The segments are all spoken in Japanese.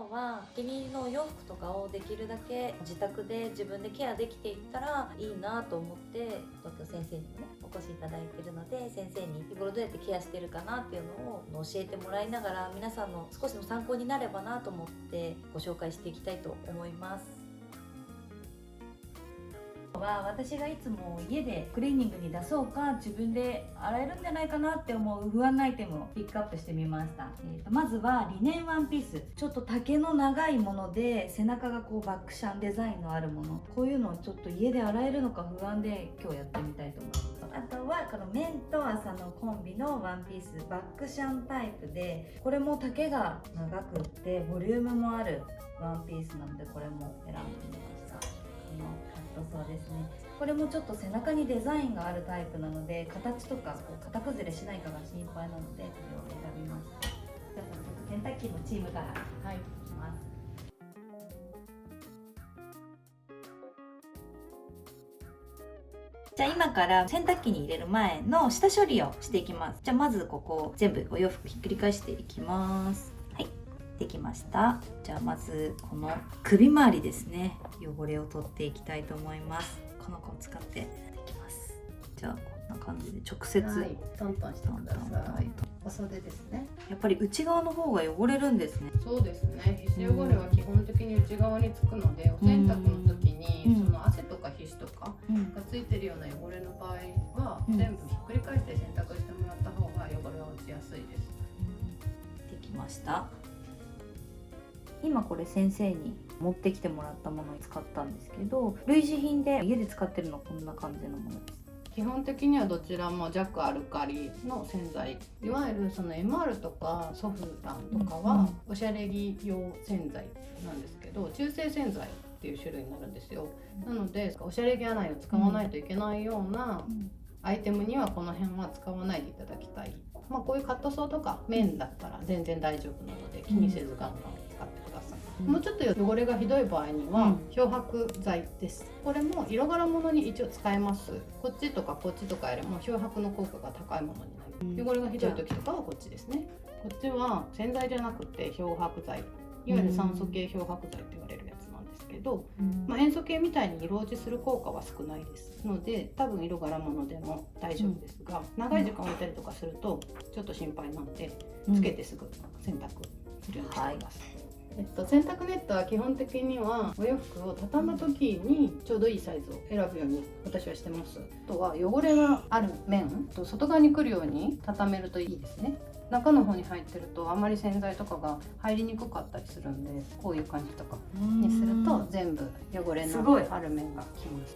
のはお気に入りのお洋服とかをできるだけ自宅で自分でケアできていったらいいなと思って東京先生にもねお越しいただいているので、先生に日頃どうやってケアしてるかなっていうのを教えてもらいながら、皆さんの少しの参考になればなと思ってご紹介していきたいと思います。私がいつも家でクリーニングに出そうか自分で洗えるんじゃないかなって思う不安なアイテムをピックアップしてみました。まずはリネンワンピース、ちょっと丈の長いもので背中がこうバックシャンデザインのあるもの、こういうのをちょっと家で洗えるのか不安で今日やってみたいと思います。あとはこの綿と麻のコンビのワンピース、バックシャンタイプで、これも丈が長くってボリュームもあるワンピースなので、これも選んでみました。そうですね、これもちょっと背中にデザインがあるタイプなので、形とかこう型崩れしないかが心配なのでこれを選びました。じゃあ早速洗濯機のチームからいきます。じゃあ今から洗濯機に入れる前の下処理をしていきます。じゃあまずここ全部お洋服ひっくり返していきます。はい、できました。じゃあまずこの首周りですね、汚れを取っていきたいと思います。この子を使ってできます。じゃあこんな感じで直接、トントンしてください。お袖ですね。やっぱり内側の方が汚れるんですね。そうですね、皮脂汚れは基本的に内側につくので、お洗濯の時にその汗とか皮脂とかがついてるような汚れの場合は、全部ひっくり返して洗濯してもらった方が汚れは落ちやすいです。できました。今これ先生に持ってきてもらったものを使ったんですけど、類似品で家で使ってるのはこんな感じのものです。基本的にはどちらも弱アルカリの洗剤、いわゆるその MR とかソフランとかはおしゃれ着用洗剤なんですけど、中性洗剤っていう種類になるんですよ。なのでおしゃれ着洗いを使わないといけないようなアイテムにはこの辺は使わないでいただきたい。こういうカットソーとか綿だったら全然大丈夫なので気にせずガンガン使ってください。もうちょっと汚れがひどい場合には漂白剤です。これも色柄物に一応使えます。こっちとかこっちとかよりも漂白の効果が高いものになる。汚れがひどい時とかはこっちですね。こっちは洗剤じゃなくて漂白剤、いわゆる酸素系漂白剤って言われるやつなんですけど、塩素系みたいに色落ちする効果は少ないですので、多分色柄物でも大丈夫ですが、長い時間置いたりとかするとちょっと心配なので、つけてすぐ洗濯するようにしてください。洗濯ネットは基本的にはお洋服を畳む時にちょうどいいサイズを選ぶように私はしてます。あとは汚れがある面と外側に来るように畳めるといいですね。中の方に入ってるとあんまり洗剤とかが入りにくかったりするんで、こういう感じとかにすると全部汚れのある面がきます。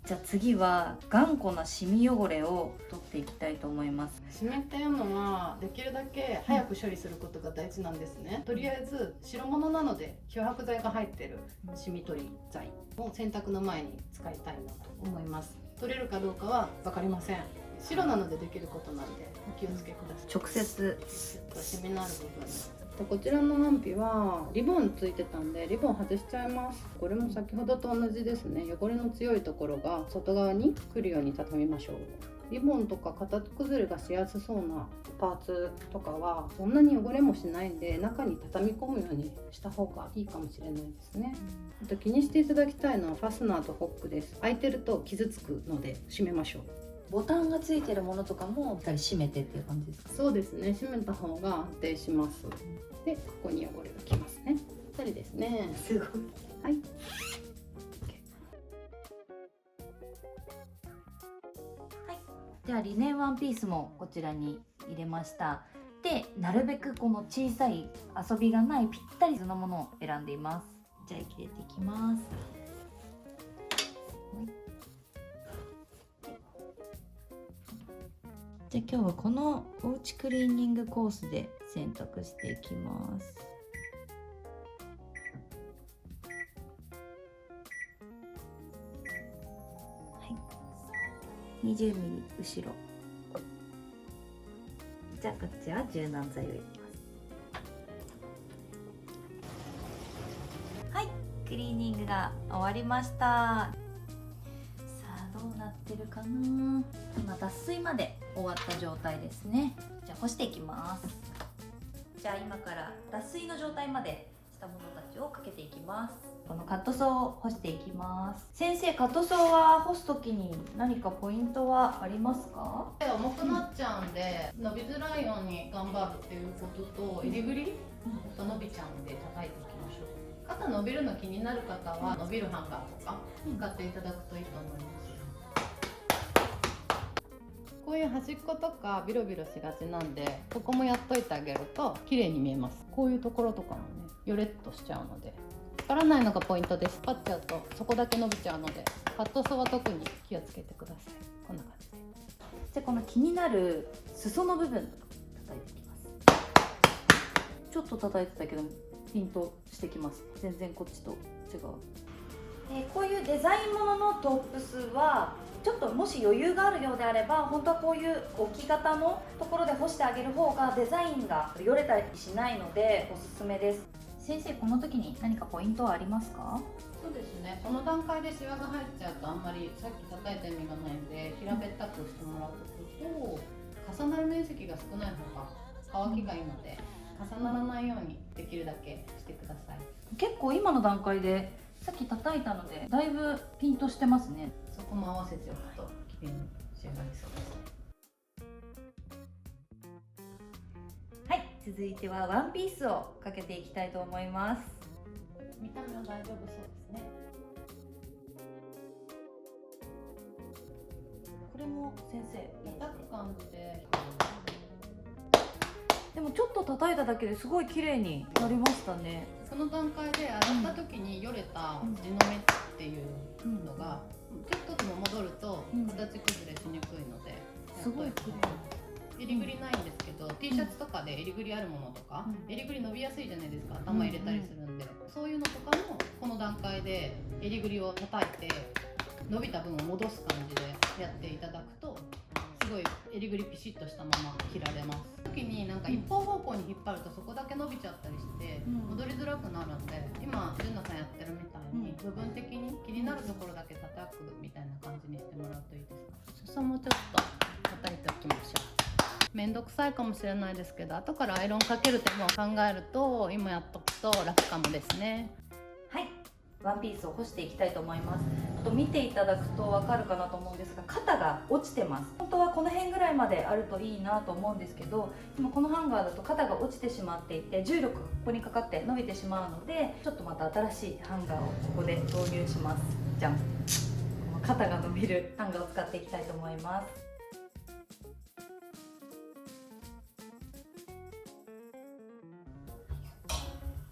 じゃあ次は頑固なシミ汚れを取っていきたいと思います。シミっていうのはできるだけ早く処理することが大事なんですね。とりあえず白物なので漂白剤が入ってるシミ取り剤を洗濯の前に使いたいなと思います。取れるかどうかは分かりません。白なのでできることなんでお気をつけください。直接シミのある部分に。こちらのワンピはリボンついてたんでリボン外しちゃいます。これも先ほどと同じですね。汚れの強いところが外側に来るように畳みましょう。リボンとか型崩れがしやすそうなパーツとかはそんなに汚れもしないんで、中に畳み込むようにした方がいいかもしれないですね。あと気にしていただきたいのはファスナーとホックです。開いてると傷つくので閉めましょう。ボタンがついてるものとかもしっかり閉めてっていう感じですか？そうですね、閉めた方が安定します。で、ここに汚れがきますね。2人ですね。すごい。はい。ではリネンワンピースもこちらに入れました。で、なるべくこの小さい遊びがないぴったりのものを選んでいます。じゃあ入れていきます。じゃあ今日はこのおうちクリーニングコースで洗濯していきます。20ミリ後ろ。じゃあこっちは柔軟剤を入れます。はい、ククリーニングが終わりました。さあどうなってるかな。今脱水まで終わった状態ですね。じゃあ干していきます。じゃあ今から脱水の状態までしたものたちをかけていきます。このカットソーを干していきます。先生、カットソーは干すときに何かポイントはありますか？重くなっちゃうんで伸びづらいように頑張るっていうことと、えりぐりが伸びちゃうんで叩いていきましょう。肩伸びるの気になる方は伸びるハンガーとか使っていただくといいと思います。こういう端っことかビロビロしがちなんで、ここもやっといてあげると綺麗に見えます。こういうところとかもね、ヨレっとしちゃうので引っ張らないのがポイントです。引っ張っちゃうとそこだけ伸びちゃうので、カットソーは特に気をつけてください。こんな感じで。じゃあこの気になる裾の部分叩いていきます。ちょっと叩いてたけどピンとしてきます。全然こっちと違う。こういうデザインもののトップスはちょっともし余裕があるようであれば、本当はこういう置き型のところで干してあげる方がデザインがよれたりしないのでおすすめです。先生、この時に何かポイントはありますか？そうですね、この段階でシワが入っちゃうとあんまりさっき叩いた意味がないんで、平べったくしてもらうことと、重なる面積が少ない方が乾きがいいので、重ならないようにできるだけしてください。結構今の段階でさっき叩いたのでだいぶピンとしてますね。そこも合わせておくと綺麗に仕上がりそうです。はい、続いてはワンピースをかけていきたいと思います。見た目は大丈夫そうですね。これも先生叩く感じで、でもちょっと叩いただけですごい綺麗になりましたね。この段階で洗った時によれた地の目っていうのが、ちょっとでも戻ると形崩れしにくいので、すごい綺麗。えりぐりないんですけど、T シャツとかでえりぐりあるものとか、えりぐり伸びやすいじゃないですか、頭入れたりするんで、そういうのとかもこの段階でえりぐりを叩いて伸びた分を戻す感じでやっていただくと、すごいえりぐりピシッとしたまま着られます。時になんか一方方向に引っ張るとそこだけ伸びちゃったりして戻りづらくなるんで、今純奈さんやってるみたいに部分的に気になるところだけ叩くみたいな感じにしてもらうといいですか。裾もちょっと叩いておきましょう。めんどくさいかもしれないですけど、後からアイロンかける手間を考えると今やっとくと楽かもですね。はい、ワンピースを干していきたいと思います。見ていただくと分かるかなと思うんですが、肩が落ちてます。本当はこの辺ぐらいまであるといいなと思うんですけど、今このハンガーだと肩が落ちてしまっていて重力がここにかかって伸びてしまうので、ちょっとまた新しいハンガーをここで導入します。じゃん、この肩が伸びるハンガーを使っていきたいと思います。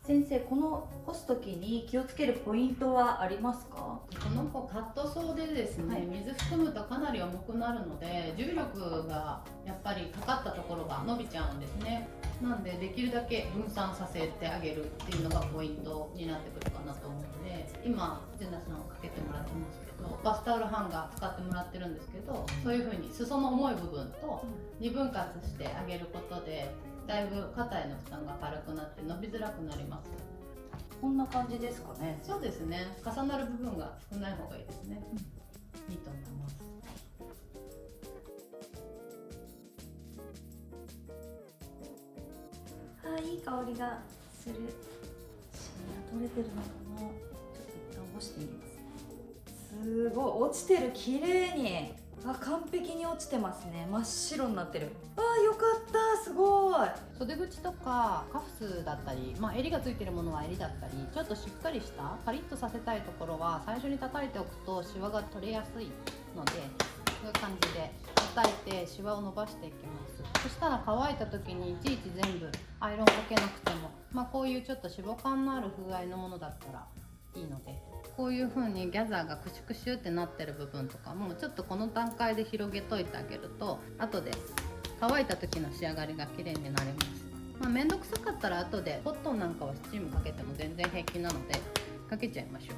先生、この干す時に気をつけるポイントはありますか？この子カットソーでですね、水含むとかなり重くなるので、重力がやっぱりかかったところが伸びちゃうんですね。なんでできるだけ分散させてあげるっていうのがポイントになってくるかなと思うので、今純奈さんかけてもらってますけど、バスタオルハンガー使ってもらってるんですけど、そういう風に裾の重い部分と2分割してあげることでだいぶ肩への負担が軽くなって伸びづらくなります。こんな感じですかね。そうですね、重なる部分が少ない方がいいですね。いいと思います。いい香りがする。シミが取れてるのかな。ちょっと一旦干してみます。すごい落ちてる、綺麗に。完璧に落ちてますね。真っ白になってる。よかった、すごい。袖口とかカフスだったり、襟がついてるものは襟だったり、ちょっとしっかりしたパリッとさせたいところは最初に叩いておくとシワが取れやすいので、こういう感じで叩いてシワを伸ばしていきます。そしたら乾いた時にいちいち全部アイロンかけなくても、こういうちょっと脂肪感のある風合いのものだったらいいので、こういう風にギャザーがクシュクシュってなってる部分とかもちょっとこの段階で広げといてあげると、後で乾いた時の仕上がりが綺麗になります。めんどくさかったら後でコットンなんかはスチームかけても全然平気なのでかけちゃいましょう。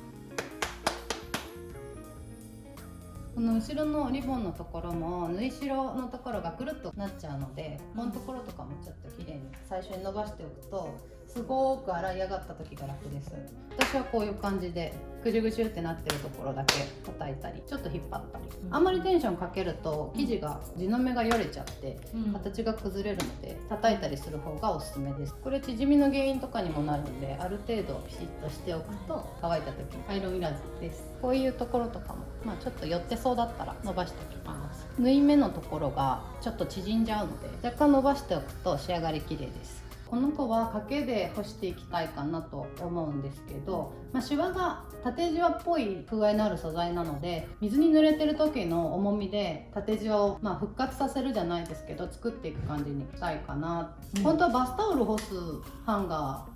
この後ろのリボンのところも縫い代のところがくるっとなっちゃうので、このところとかもちょっと綺麗に最初に伸ばしておくとすごく洗い上がった時が楽です。私はこういう感じでぐじゅぐじゅってなってるところだけ叩いたり、ちょっと引っ張ったり、あんまりテンションかけると生地が地の目がよれちゃって形が崩れるので、叩いたりする方がおすすめです。これ縮みの原因とかにもなるので、ある程度ピシッとしておくと乾いた時アイロンいらずです。こういうところとかも、ちょっと寄ってそうだったら伸ばしておきます。縫い目のところがちょっと縮んじゃうので、若干伸ばしておくと仕上がり綺麗です。この子は掛けで干していきたいかなと思うんですけど、シワが縦じわっぽい風合いのある素材なので、水に濡れてる時の重みで縦じわを復活させるじゃないですけど、作っていく感じにしたいかな。本当はバスタオル干すハンガ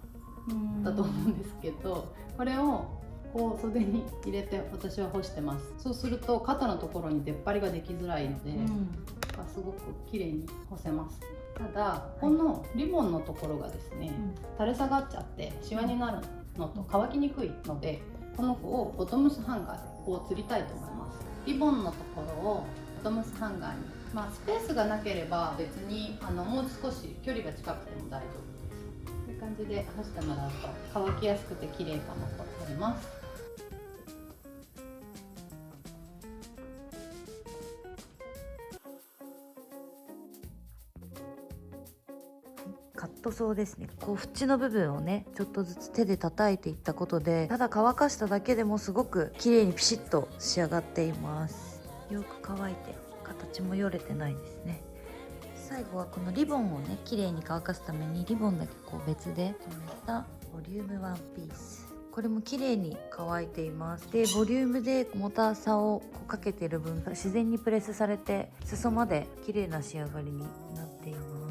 ーだと思うんですけど、これをこう袖に入れて私は干してます。そうすると肩のところに出っ張りができづらいので、すごく綺麗に干せます。ただこのリボンのところがですね、垂れ下がっちゃってシワになるのと乾きにくいので、この子をボトムスハンガーでこう吊りたいと思います。リボンのところをボトムスハンガーに、スペースがなければ別にもう少し距離が近くても大丈夫です。こういう感じで干してもらうと乾きやすくて綺麗かなと思います。カットソーですね。こう縁の部分をねちょっとずつ手で叩いていったことで、ただ乾かしただけでもすごく綺麗にピシッと仕上がっています。よく乾いて形もよれてないですね。最後はこのリボンをね綺麗に乾かすためにリボンだけこう別で留めたボリュームワンピース、これも綺麗に乾いています。でボリュームで重たさをこうかけている分自然にプレスされて裾まで綺麗な仕上がりになっています。